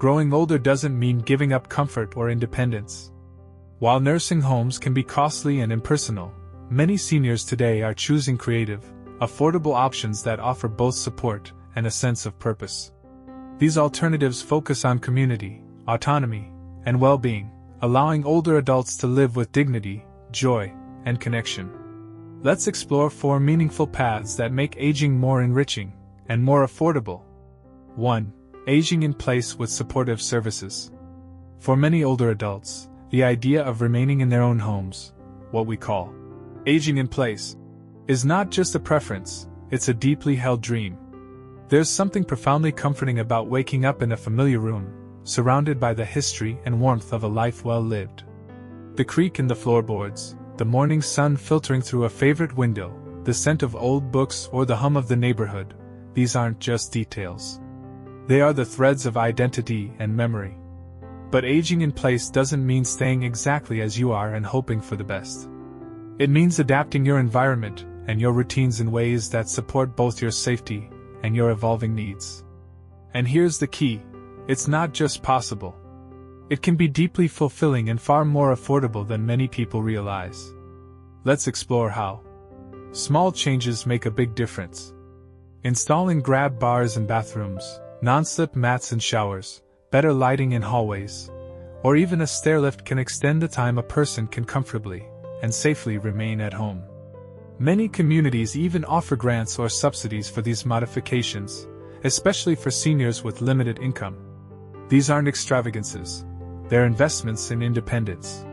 growing older doesn't mean giving up comfort or independence. While nursing homes can be costly and impersonal, many seniors today are choosing creative, affordable options that offer both support and a sense of purpose. These alternatives focus on community, autonomy, and well-being, allowing older adults to live with dignity, joy, and connection. Let's explore 4 meaningful paths that make aging more enriching and more affordable. 1. Aging in place with supportive services. For many older adults, the idea of remaining in their own homes, what we call aging in place, is not just a preference, it's a deeply held dream. There's something profoundly comforting about waking up in a familiar room, surrounded by the history and warmth of a life well lived. The creak in the floorboards, the morning sun filtering through a favorite window, the scent of old books or the hum of the neighborhood, these aren't just details. They are the threads of identity and memory. But aging in place doesn't mean staying exactly as you are and hoping for the best. It means adapting your environment and your routines in ways that support both your safety and your evolving needs. And here's the key: it's not just possible. It can be deeply fulfilling and far more affordable than many people realize. Let's explore how. Small changes make a big difference. Installing grab bars in bathrooms, non-slip mats in showers, better lighting in hallways, or even a stairlift can extend the time a person can comfortably and safely remain at home. Many communities even offer grants or subsidies for these modifications, especially for seniors with limited income. These aren't extravagances. They're investments in independence.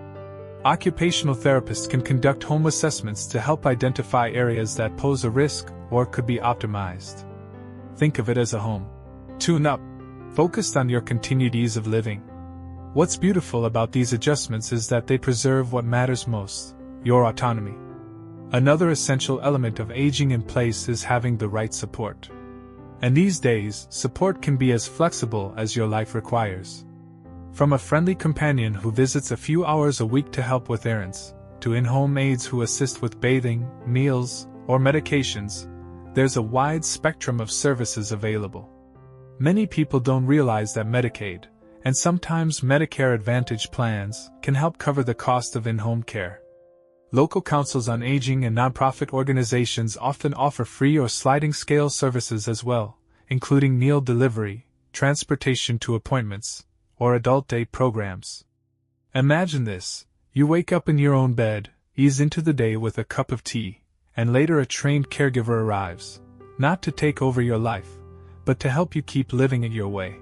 Occupational therapists can conduct home assessments to help identify areas that pose a risk or could be optimized. Think of it as a home tune-up, focused on your continued ease of living. What's beautiful about these adjustments is that they preserve what matters most: your autonomy. Another essential element of aging in place is having the right support. And these days, support can be as flexible as your life requires. From a friendly companion who visits a few hours a week to help with errands, to in-home aides who assist with bathing, meals, or medications, there's a wide spectrum of services available. Many people don't realize that Medicaid, and sometimes Medicare Advantage plans, can help cover the cost of in-home care. Local councils on aging and nonprofit organizations often offer free or sliding scale services as well, including meal delivery, transportation to appointments, or adult day programs. Imagine this: you wake up in your own bed, ease into the day with a cup of tea, and later a trained caregiver arrives, not to take over your life, but to help you keep living it your way.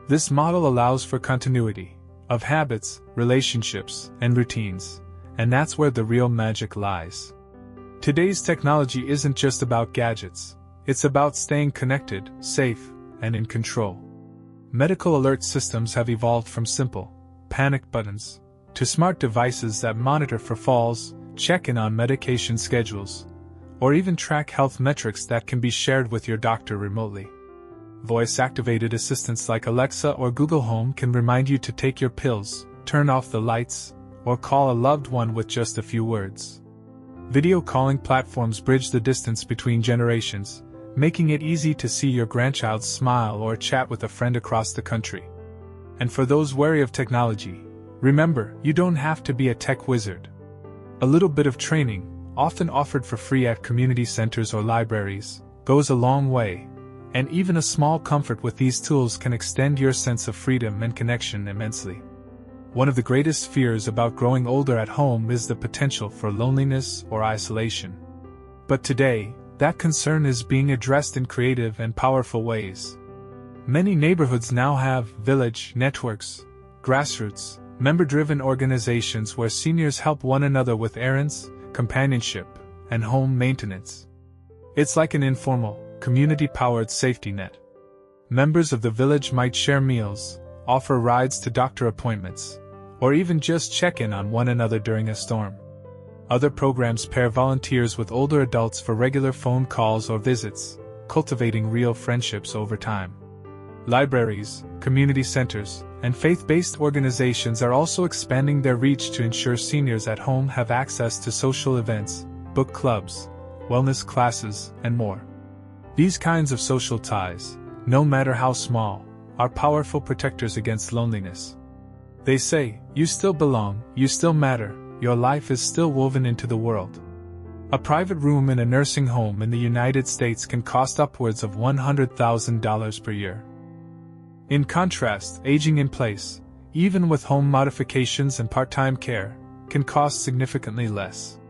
This model allows for continuity of habits, relationships, and routines, and that's where the real magic lies. Today's technology isn't just about gadgets, it's about staying connected, safe, and in control. Medical alert systems have evolved from simple panic buttons to smart devices that monitor for falls, check in on medication schedules, or even track health metrics that can be shared with your doctor remotely. Voice-activated assistants like Alexa or Google Home can remind you to take your pills, turn off the lights, or call a loved one with just a few words. Video calling platforms bridge the distance between generations, making it easy to see your grandchild smile or chat with a friend across the country. And for those wary of technology, remember, you don't have to be a tech wizard. A little bit of training, often offered for free at community centers or libraries, goes a long way. And even a small comfort with these tools can extend your sense of freedom and connection immensely. One of the greatest fears about growing older at home is the potential for loneliness or isolation. But today, that concern is being addressed in creative and powerful ways. Many neighborhoods now have village networks, grassroots, member-driven organizations where seniors help one another with errands, companionship, and home maintenance. It's like an informal, community-powered safety net. Members of the village might share meals, offer rides to doctor appointments, or even just check in on one another during a storm. Other programs pair volunteers with older adults for regular phone calls or visits, cultivating real friendships over time. Libraries, community centers, and faith-based organizations are also expanding their reach to ensure seniors at home have access to social events, book clubs, wellness classes, and more. These kinds of social ties, no matter how small, are powerful protectors against loneliness. They say, you still belong, you still matter, your life is still woven into the world. A private room in a nursing home in the United States can cost upwards of $100,000 per year. In contrast, aging in place, even with home modifications and part-time care, can cost significantly less.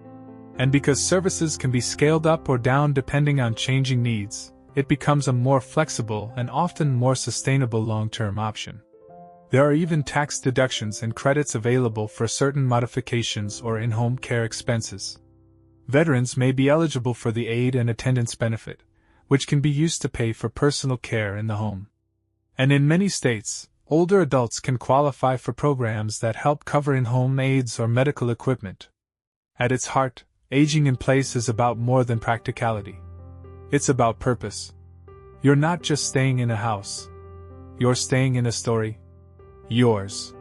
And because services can be scaled up or down depending on changing needs, it becomes a more flexible and often more sustainable long-term option. There are even tax deductions and credits available for certain modifications or in-home care expenses. Veterans may be eligible for the aid and attendance benefit, which can be used to pay for personal care in the home. And in many states, older adults can qualify for programs that help cover in-home aids or medical equipment. At its heart, aging in place is about more than practicality. It's about purpose. You're not just staying in a house. You're staying in a story. Yours.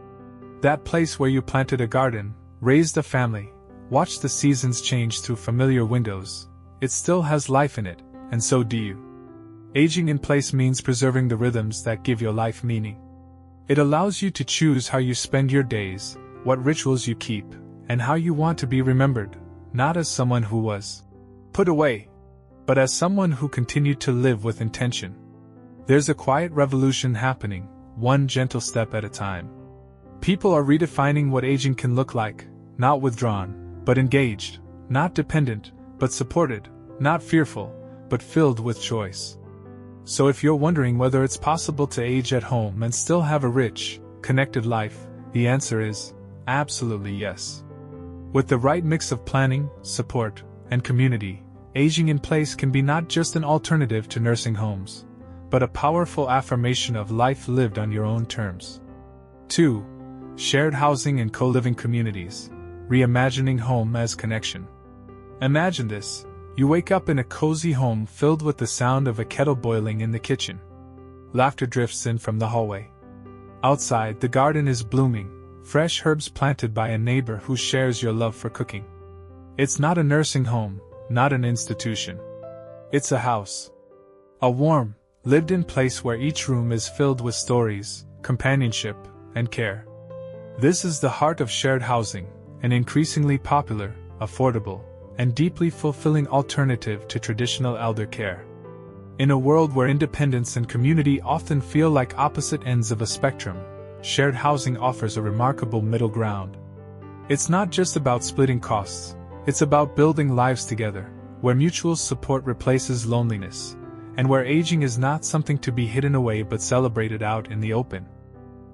That place where you planted a garden, raised a family, watched the seasons change through familiar windows, it still has life in it, and so do you. Aging in place means preserving the rhythms that give your life meaning. It allows you to choose how you spend your days, what rituals you keep, and how you want to be remembered, not as someone who was put away, but as someone who continued to live with intention. There's a quiet revolution happening, one gentle step at a time. People are redefining what aging can look like, not withdrawn, but engaged, not dependent, but supported, not fearful, but filled with choice. So if you're wondering whether it's possible to age at home and still have a rich, connected life, the answer is absolutely yes. With the right mix of planning, support, and community, aging in place can be not just an alternative to nursing homes, but a powerful affirmation of life lived on your own terms. 2. Shared housing and co-living communities. Reimagining home as connection. Imagine this. You wake up in a cozy home filled with the sound of a kettle boiling in the kitchen. Laughter drifts in from the hallway. Outside, the garden is blooming, fresh herbs planted by a neighbor who shares your love for cooking. It's not a nursing home, not an institution. It's a house. A warm, lived-in place where each room is filled with stories, companionship, and care. This is the heart of shared housing, an increasingly popular, affordable, and deeply fulfilling alternative to traditional elder care. In a world where independence and community often feel like opposite ends of a spectrum, shared housing offers a remarkable middle ground. It's not just about splitting costs, it's about building lives together, where mutual support replaces loneliness, and where aging is not something to be hidden away but celebrated out in the open.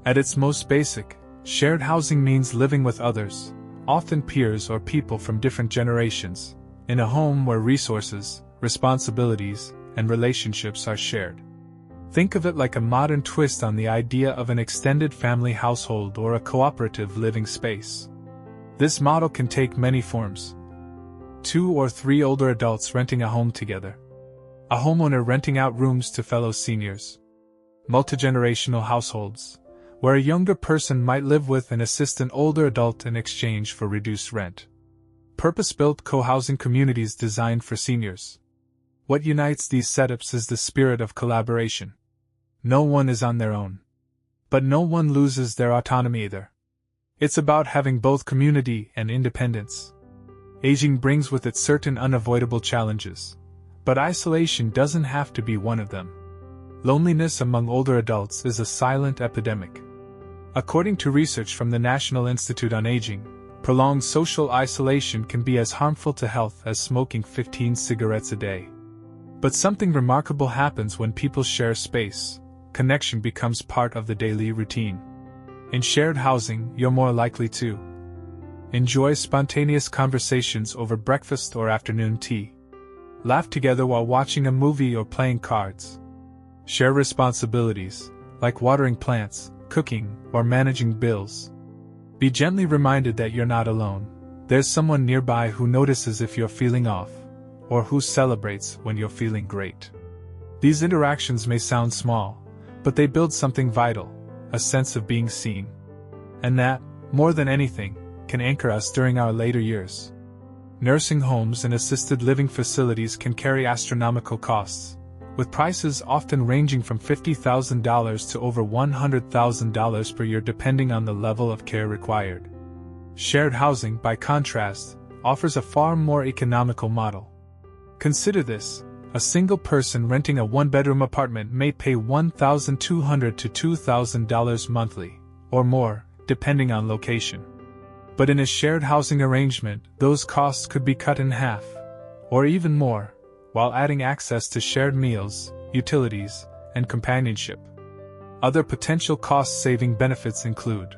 At its most basic, shared housing means living with others, often peers or people from different generations, in a home where resources, responsibilities, and relationships are shared. Think of it like a modern twist on the idea of an extended family household or a cooperative living space. This model can take many forms. 2 or 3 older adults renting a home together. A homeowner renting out rooms to fellow seniors. Multigenerational households, where a younger person might live with and assist an older adult in exchange for reduced rent. Purpose-built co-housing communities designed for seniors. What unites these setups is the spirit of collaboration. No one is on their own. But no one loses their autonomy either. It's about having both community and independence. Aging brings with it certain unavoidable challenges, but isolation doesn't have to be one of them. Loneliness among older adults is a silent epidemic. According to research from the National Institute on Aging, prolonged social isolation can be as harmful to health as smoking 15 cigarettes a day. But something remarkable happens when people share space. Connection becomes part of the daily routine. In shared housing, you're more likely to enjoy spontaneous conversations over breakfast or afternoon tea. Laugh together while watching a movie or playing cards. Share responsibilities, like watering plants, cooking, or managing bills. Be gently reminded that you're not alone. There's someone nearby who notices if you're feeling off, or who celebrates when you're feeling great. These interactions may sound small, but they build something vital, a sense of being seen. And that, more than anything, can anchor us during our later years. Nursing homes and assisted living facilities can carry astronomical costs, with prices often ranging from $50,000 to over $100,000 per year depending on the level of care required. Shared housing, by contrast, offers a far more economical model. Consider this: a single person renting a one-bedroom apartment may pay $1,200 to $2,000 monthly, or more, depending on location. But in a shared housing arrangement, those costs could be cut in half, or even more, while adding access to shared meals, utilities, and companionship. Other potential cost-saving benefits include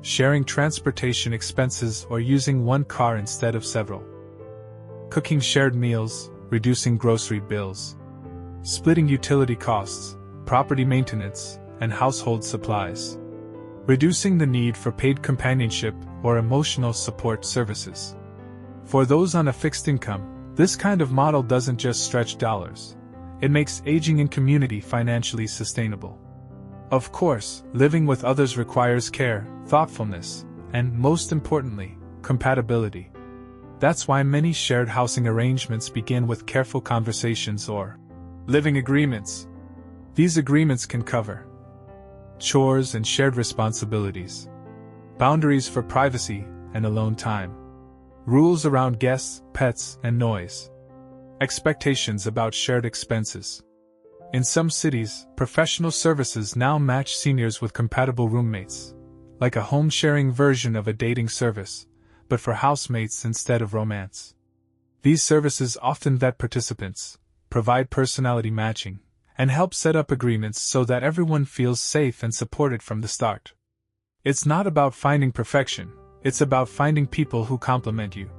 sharing transportation expenses or using one car instead of several, cooking shared meals, reducing grocery bills, splitting utility costs, property maintenance, and household supplies, reducing the need for paid companionship or emotional support services. For those on a fixed income, this kind of model doesn't just stretch dollars. It makes aging in community financially sustainable. Of course, living with others requires care, thoughtfulness, and, most importantly, compatibility. That's why many shared housing arrangements begin with careful conversations or living agreements. These agreements can cover chores and shared responsibilities, boundaries for privacy and alone time, rules around guests, pets, and noise, expectations about shared expenses. In some cities, professional services now match seniors with compatible roommates, like a home-sharing version of a dating service, but for housemates instead of romance. These services often vet participants, provide personality matching, and help set up agreements so that everyone feels safe and supported from the start. It's not about finding perfection, it's about finding people who complement you.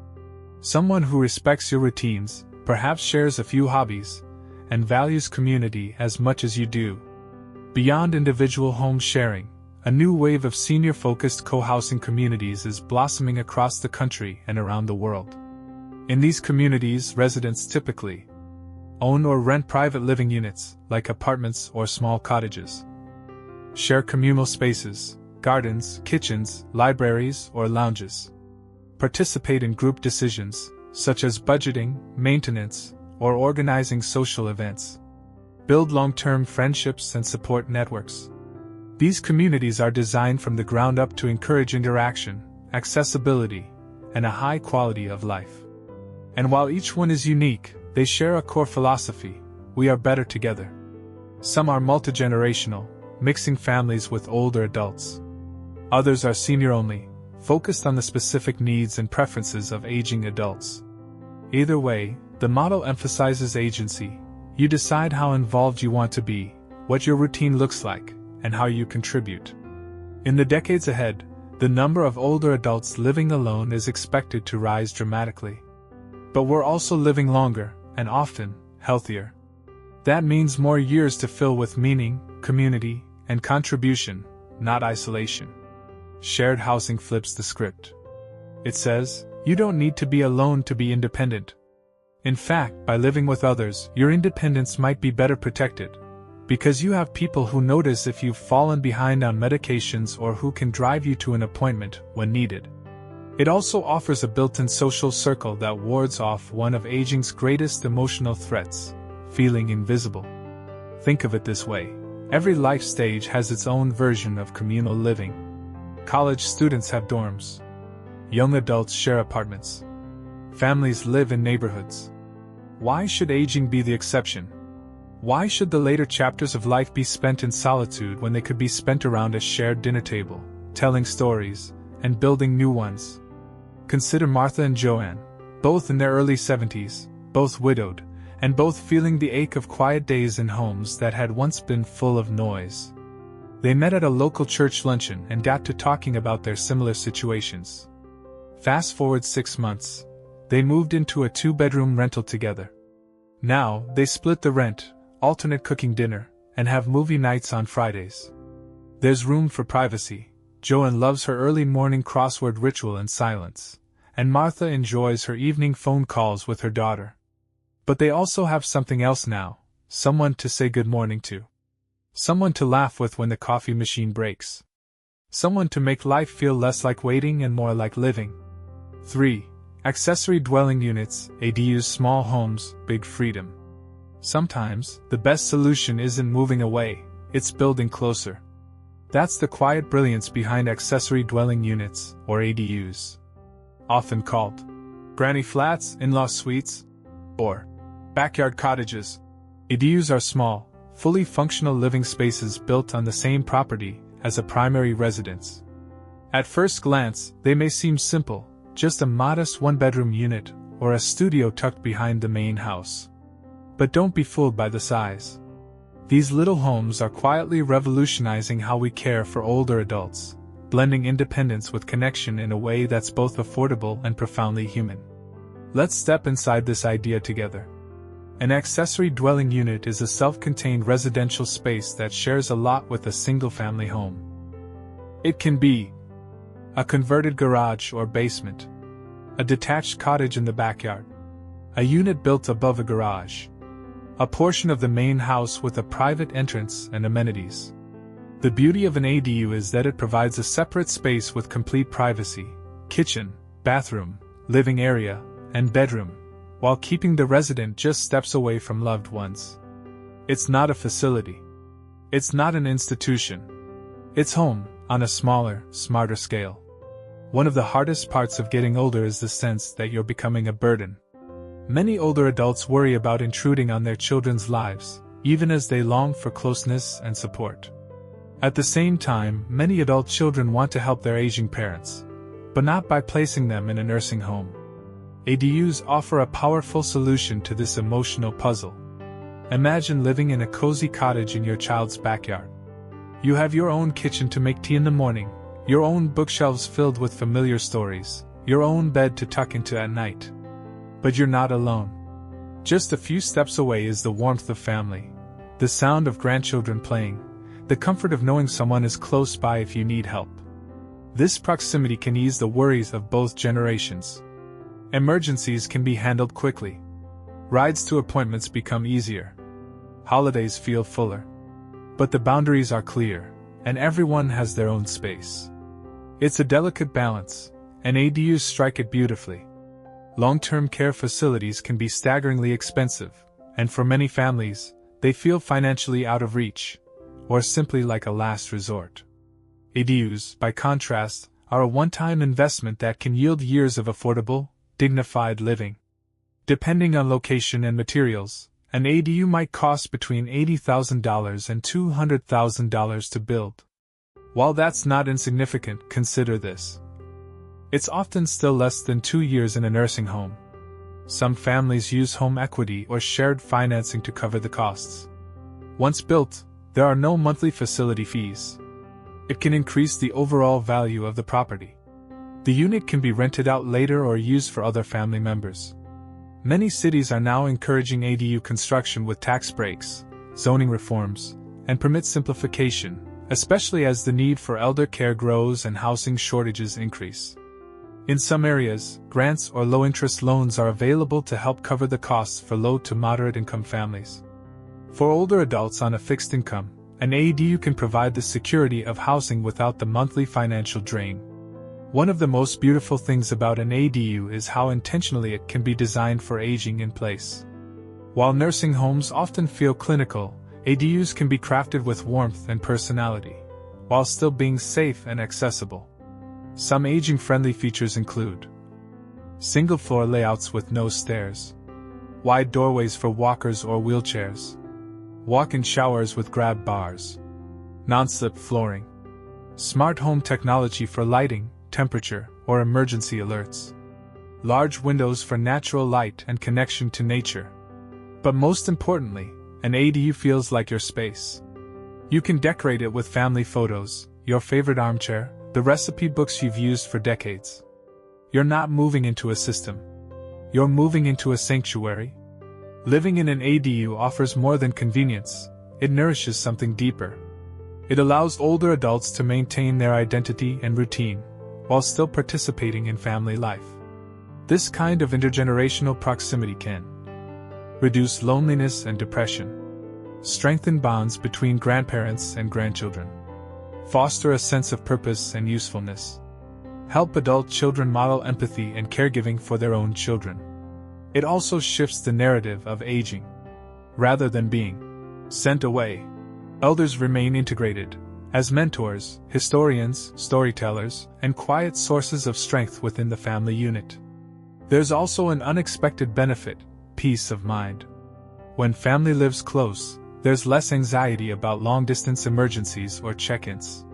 Someone who respects your routines, perhaps shares a few hobbies, and values community as much as you do. Beyond individual home sharing, a new wave of senior-focused co-housing communities is blossoming across the country and around the world. In these communities, residents typically own or rent private living units, like apartments or small cottages, share communal spaces, gardens, kitchens, libraries, or lounges, participate in group decisions, such as budgeting, maintenance, or organizing social events, build long-term friendships and support networks. These communities are designed from the ground up to encourage interaction, accessibility, and a high quality of life. And while each one is unique, they share a core philosophy: we are better together. Some are multi-generational, mixing families with older adults. Others are senior-only, focused on the specific needs and preferences of aging adults. Either way, the model emphasizes agency. You decide how involved you want to be, what your routine looks like, and how you contribute. In the decades ahead, the number of older adults living alone is expected to rise dramatically. But we're also living longer, and often, healthier. That means more years to fill with meaning, community, and contribution, not isolation. Shared housing flips the script. It says, you don't need to be alone to be independent. In fact, by living with others, your independence might be better protected, because you have people who notice if you've fallen behind on medications or who can drive you to an appointment when needed. It also offers a built-in social circle that wards off one of aging's greatest emotional threats: feeling invisible. Think of it this way: every life stage has its own version of communal living. College students have dorms. Young adults share apartments. Families live in neighborhoods. Why should aging be the exception? Why should the later chapters of life be spent in solitude when they could be spent around a shared dinner table, telling stories, and building new ones? Consider Martha and Joanne, both in their early 70s, both widowed, and both feeling the ache of quiet days in homes that had once been full of noise. They met at a local church luncheon and got to talking about their similar situations. Fast forward 6 months, they moved into a 2-bedroom rental together. Now, they split the rent, alternate cooking dinner, and have movie nights on Fridays. There's room for privacy. Joanne loves her early morning crossword ritual in silence, and Martha enjoys her evening phone calls with her daughter. But they also have something else now: someone to say good morning to. Someone to laugh with when the coffee machine breaks. Someone to make life feel less like waiting and more like living. 3. Accessory dwelling units, ADUs, small homes, big freedom. Sometimes, the best solution isn't moving away, it's building closer. That's the quiet brilliance behind accessory dwelling units, or ADUs. Often called granny flats, in-law suites, or backyard cottages. ADUs are small, fully functional living spaces built on the same property as a primary residence. At first glance, they may seem simple, just a modest one-bedroom unit or a studio tucked behind the main house. But don't be fooled by the size. These little homes are quietly revolutionizing how we care for older adults, blending independence with connection in a way that's both affordable and profoundly human. Let's step inside this idea together. An accessory dwelling unit is a self-contained residential space that shares a lot with a single-family home. It can be a converted garage or basement, a detached cottage in the backyard, a unit built above a garage, a portion of the main house with a private entrance and amenities. The beauty of an ADU is that it provides a separate space with complete privacy, kitchen, bathroom, living area, and bedroom, while keeping the resident just steps away from loved ones. It's not a facility. It's not an institution. It's home, on a smaller, smarter scale. One of the hardest parts of getting older is the sense that you're becoming a burden. Many older adults worry about intruding on their children's lives, even as they long for closeness and support. At the same time, many adult children want to help their aging parents, but not by placing them in a nursing home. ADUs offer a powerful solution to this emotional puzzle. Imagine living in a cozy cottage in your child's backyard. You have your own kitchen to make tea in the morning, your own bookshelves filled with familiar stories, your own bed to tuck into at night. But you're not alone. Just a few steps away is the warmth of family, the sound of grandchildren playing, the comfort of knowing someone is close by if you need help. This proximity can ease the worries of both generations. Emergencies can be handled quickly. Rides to appointments become easier. Holidays feel fuller. But the boundaries are clear, and everyone has their own space. It's a delicate balance, and ADUs strike it beautifully. Long-term care facilities can be staggeringly expensive, and for many families, they feel financially out of reach, or simply like a last resort. ADUs, by contrast, are a one-time investment that can yield years of affordable, dignified living. Depending on location and materials, an ADU might cost between $80,000 and $200,000 to build. While that's not insignificant, consider this. It's often still less than 2 years in a nursing home. Some families use home equity or shared financing to cover the costs. Once built, there are no monthly facility fees. It can increase the overall value of the property. The unit can be rented out later or used for other family members. Many cities are now encouraging ADU construction with tax breaks, zoning reforms, and permit simplification, especially as the need for elder care grows and housing shortages increase. In some areas, grants or low-interest loans are available to help cover the costs for low to moderate income families. For older adults on a fixed income, an ADU can provide the security of housing without the monthly financial drain. One of the most beautiful things about an ADU is how intentionally it can be designed for aging in place. While nursing homes often feel clinical, ADUs can be crafted with warmth and personality, while still being safe and accessible. Some aging-friendly features include single-floor layouts with no stairs, wide doorways for walkers or wheelchairs, walk-in showers with grab bars, non-slip flooring, smart home technology for lighting, temperature, or emergency alerts, large windows for natural light and connection to nature. But most importantly, an ADU feels like your space. You can decorate it with family photos, your favorite armchair, the recipe books you've used for decades. You're not moving into a system. You're moving into a sanctuary. Living in an ADU offers more than convenience, it nourishes something deeper. It allows older adults to maintain their identity and routine, while still participating in family life. This kind of intergenerational proximity can reduce loneliness and depression, strengthen bonds between grandparents and grandchildren, foster a sense of purpose and usefulness, help adult children model empathy and caregiving for their own children. It also shifts the narrative of aging. rather than being sent away. Elders remain integrated as mentors, historians, storytellers, and quiet sources of strength within the family unit. There's also an unexpected benefit: peace of mind. When family lives close, there's less anxiety about long-distance emergencies or check-ins.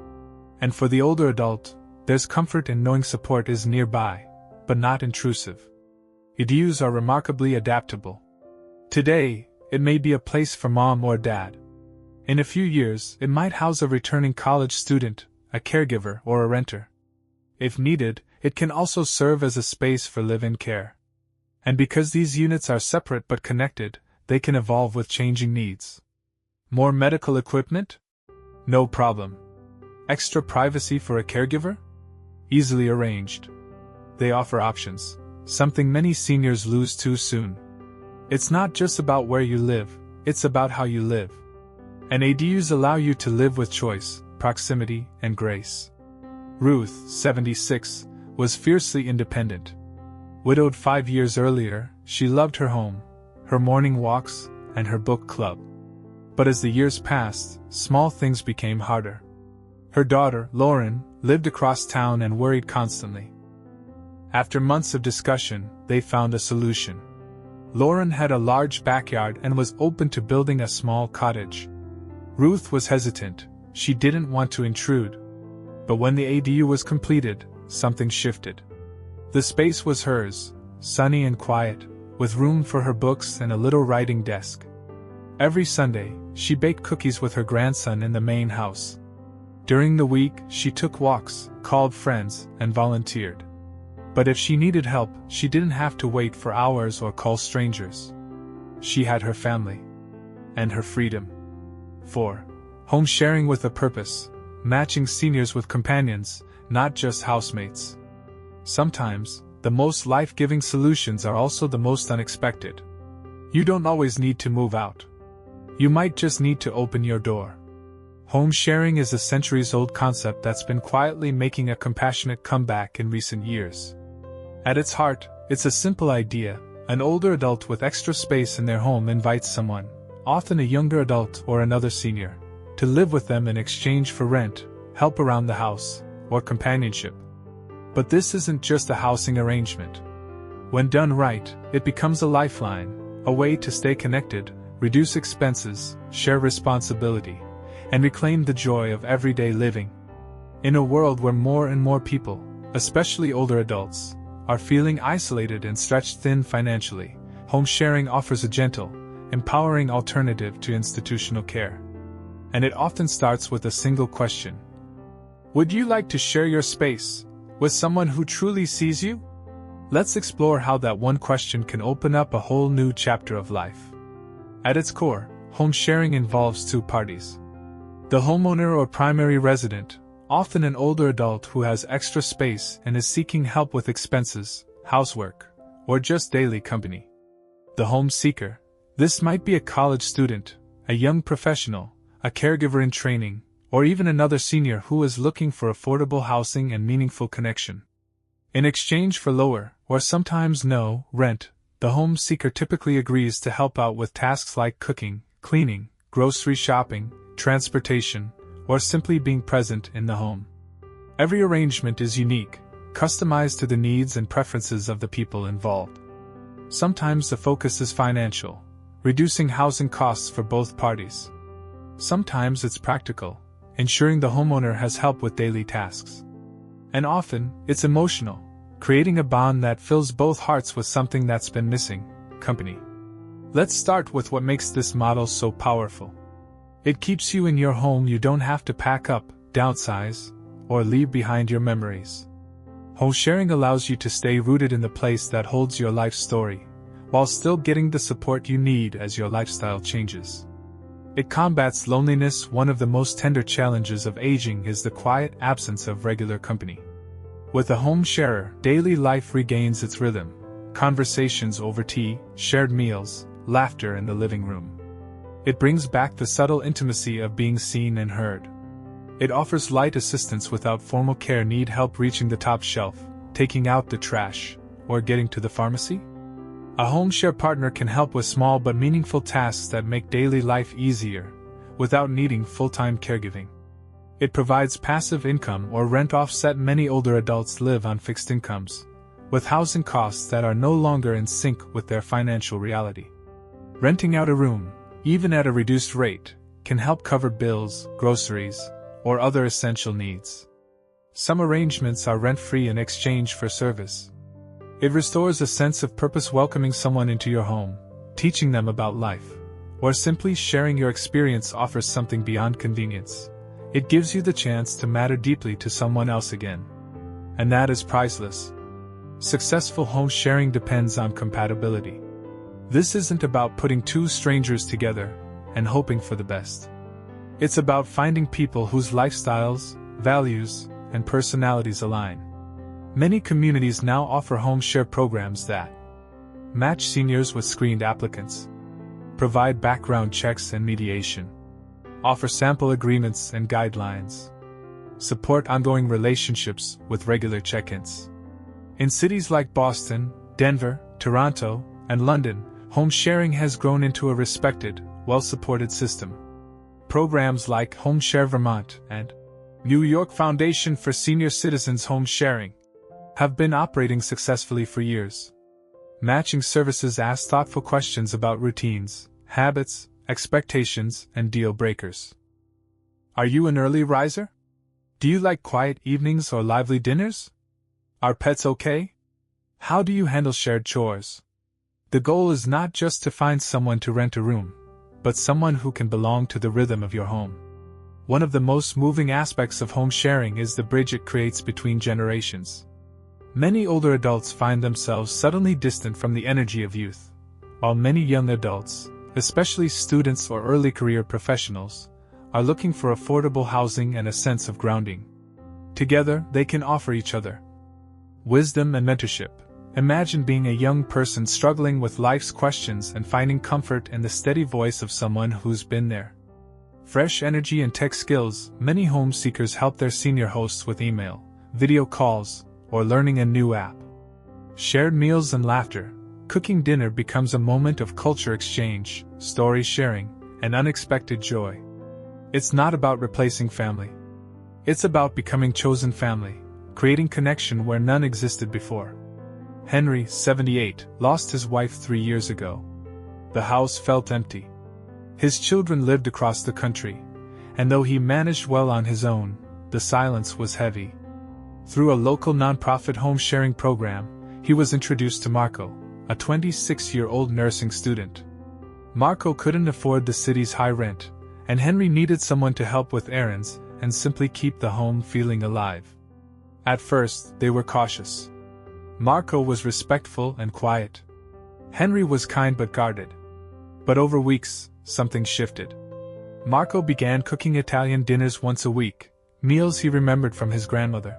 And for the older adult, there's comfort in knowing support is nearby, but not intrusive. ADUs are remarkably adaptable. Today, it may be a place for mom or dad. In a few years, it might house a returning college student, a caregiver, or a renter. If needed, it can also serve as a space for live-in care. And because these units are separate but connected, they can evolve with changing needs. More medical equipment? No problem. Extra privacy for a caregiver? Easily arranged. They offer options, something many seniors lose too soon. It's not just about where you live, it's about how you live. And ADUs allow you to live with choice, proximity, and grace. Ruth, 76, was fiercely independent. Widowed 5 years earlier, she loved her home, her morning walks, and her book club. But as the years passed, small things became harder. Her daughter, Lauren, lived across town and worried constantly. After months of discussion, they found a solution. Lauren had a large backyard and was open to building a small cottage. Ruth was hesitant; she didn't want to intrude. But when the ADU was completed, something shifted. The space was hers, sunny and quiet, with room for her books and a little writing desk. Every Sunday, she baked cookies with her grandson in the main house. During the week, she took walks, called friends, and volunteered. But if she needed help, she didn't have to wait for hours or call strangers. She had her family. And her freedom. 4. Homesharing with a purpose, matching seniors with companions, not just housemates. Sometimes, the most life-giving solutions are also the most unexpected. You don't always need to move out. You might just need to open your door. Homesharing is a centuries-old concept that's been quietly making a compassionate comeback in recent years. At its heart, it's a simple idea: an older adult with extra space in their home invites someone, often a younger adult or another senior, to live with them in exchange for rent, help around the house, or companionship. But this isn't just a housing arrangement. When done right, it becomes a lifeline, a way to stay connected, reduce expenses, share responsibility, and reclaim the joy of everyday living. In a world where more and more people, especially older adults, are feeling isolated and stretched thin financially, homesharing offers a gentle, empowering alternative to institutional care. And it often starts with a single question. Would you like to share your space with someone who truly sees you? Let's explore how that one question can open up a whole new chapter of life. At its core, homesharing involves two parties. The homeowner or primary resident, often an older adult who has extra space and is seeking help with expenses, housework, or just daily company. The home seeker. This might be a college student, a young professional, a caregiver in training, or even another senior who is looking for affordable housing and meaningful connection. In exchange for lower, or sometimes no, rent, the home seeker typically agrees to help out with tasks like cooking, cleaning, grocery shopping, transportation, or simply being present in the home. Every arrangement is unique, customized to the needs and preferences of the people involved. Sometimes the focus is financial, reducing housing costs for both parties. Sometimes it's practical, ensuring the homeowner has help with daily tasks. And often, it's emotional, creating a bond that fills both hearts with something that's been missing: company. Let's start with what makes this model so powerful. It keeps you in your home. You don't have to pack up, downsize, or leave behind your memories. Homesharing allows you to stay rooted in the place that holds your life story, while still getting the support you need as your lifestyle changes. It combats loneliness. One of the most tender challenges of aging is the quiet absence of regular company. With a home sharer, daily life regains its rhythm: conversations over tea, shared meals, laughter in the living room. It brings back the subtle intimacy of being seen and heard. It offers light assistance without formal care. Need help reaching the top shelf, taking out the trash, or getting to the pharmacy? A home share partner can help with small but meaningful tasks that make daily life easier, without needing full-time caregiving. It provides passive income or rent offset. Many older adults live on fixed incomes, with housing costs that are no longer in sync with their financial reality. Renting out a room, even at a reduced rate, can help cover bills, groceries, or other essential needs. Some arrangements are rent-free in exchange for service. It restores a sense of purpose. Welcoming someone into your home, teaching them about life, or simply sharing your experience offers something beyond convenience. It gives you the chance to matter deeply to someone else again. And that is priceless. Successful home sharing depends on compatibility. This isn't about putting two strangers together and hoping for the best. It's about finding people whose lifestyles, values, and personalities align. Many communities now offer home share programs that match seniors with screened applicants, provide background checks and mediation, offer sample agreements and guidelines, support ongoing relationships with regular check-ins. In cities like Boston, Denver, Toronto, and London, home sharing has grown into a respected, well-supported system. Programs like Homeshare Vermont and New York Foundation for Senior Citizens Home Sharing have been operating successfully for years. Matching services ask thoughtful questions about routines, habits, expectations, and deal breakers. Are you an early riser? Do you like quiet evenings or lively dinners? Are pets okay? How do you handle shared chores? The goal is not just to find someone to rent a room, but someone who can belong to the rhythm of your home. One of the most moving aspects of home sharing is the bridge it creates between generations. Many older adults find themselves suddenly distant from the energy of youth, while many young adults, especially students or early career professionals, are looking for affordable housing and a sense of grounding. Together, they can offer each other wisdom and mentorship. Imagine being a young person struggling with life's questions and finding comfort in the steady voice of someone who's been there. Fresh energy and tech skills. Many home seekers help their senior hosts with email, video calls, or learning a new app. Shared meals and laughter. Cooking dinner becomes a moment of culture exchange, story sharing, and unexpected joy. It's not about replacing family. It's about becoming chosen family, creating connection where none existed before. Henry, 78, lost his wife 3 years ago. The house felt empty. His children lived across the country, and though he managed well on his own, the silence was heavy. Through a local nonprofit home sharing program, he was introduced to Marco, a 26-year-old nursing student. Marco couldn't afford the city's high rent, and Henry needed someone to help with errands and simply keep the home feeling alive. At first, they were cautious. Marco was respectful and quiet. Henry was kind but guarded. But over weeks, something shifted. Marco began cooking Italian dinners once a week, meals he remembered from his grandmother.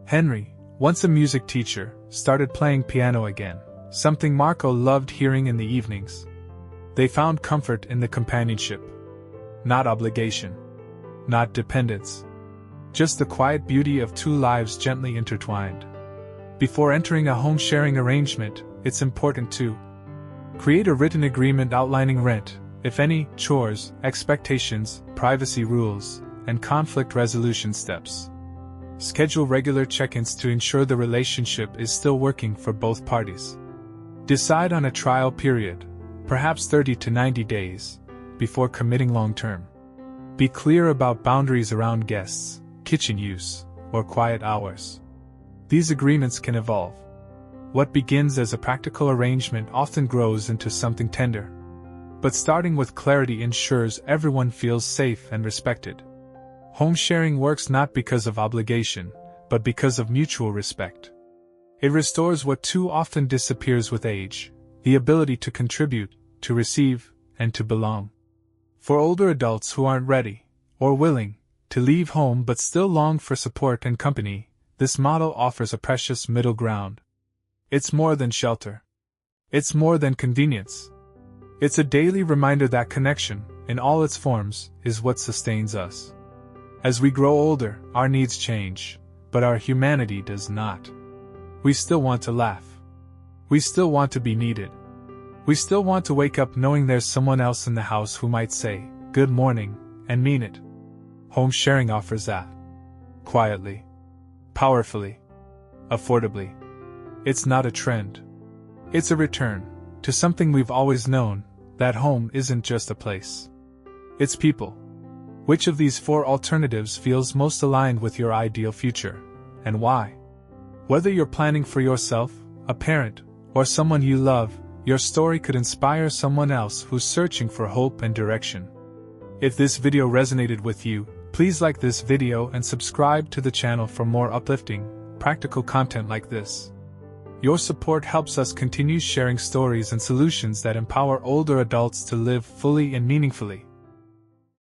Henry, once a music teacher, started playing piano again, something Marco loved hearing in the evenings. They found comfort in the companionship. Not obligation. Not dependence. Just the quiet beauty of two lives gently intertwined. Before entering a home sharing arrangement, it's important to create a written agreement outlining rent, if any, chores, expectations, privacy rules, and conflict resolution steps. Schedule regular check-ins to ensure the relationship is still working for both parties. Decide on a trial period, perhaps 30 to 90 days, before committing long-term. Be clear about boundaries around guests, kitchen use, or quiet hours. These agreements can evolve. What begins as a practical arrangement often grows into something tender. But starting with clarity ensures everyone feels safe and respected. Home sharing works not because of obligation, but because of mutual respect. It restores what too often disappears with age: the ability to contribute, to receive, and to belong. For older adults who aren't ready, or willing, to leave home but still long for support and company, this model offers a precious middle ground. It's more than shelter. It's more than convenience. It's a daily reminder that connection, in all its forms, is what sustains us. As we grow older, our needs change, but our humanity does not. We still want to laugh. We still want to be needed. We still want to wake up knowing there's someone else in the house who might say, "Good morning," and mean it. Home sharing offers that. Quietly. Powerfully. Affordably. It's not a trend. It's a return to something we've always known, that home isn't just a place. It's people. Which of these 4 alternatives feels most aligned with your ideal future, and why? Whether you're planning for yourself, a parent, or someone you love, your story could inspire someone else who's searching for hope and direction. If this video resonated with you, please like this video and subscribe to the channel for more uplifting, practical content like this. Your support helps us continue sharing stories and solutions that empower older adults to live fully and meaningfully.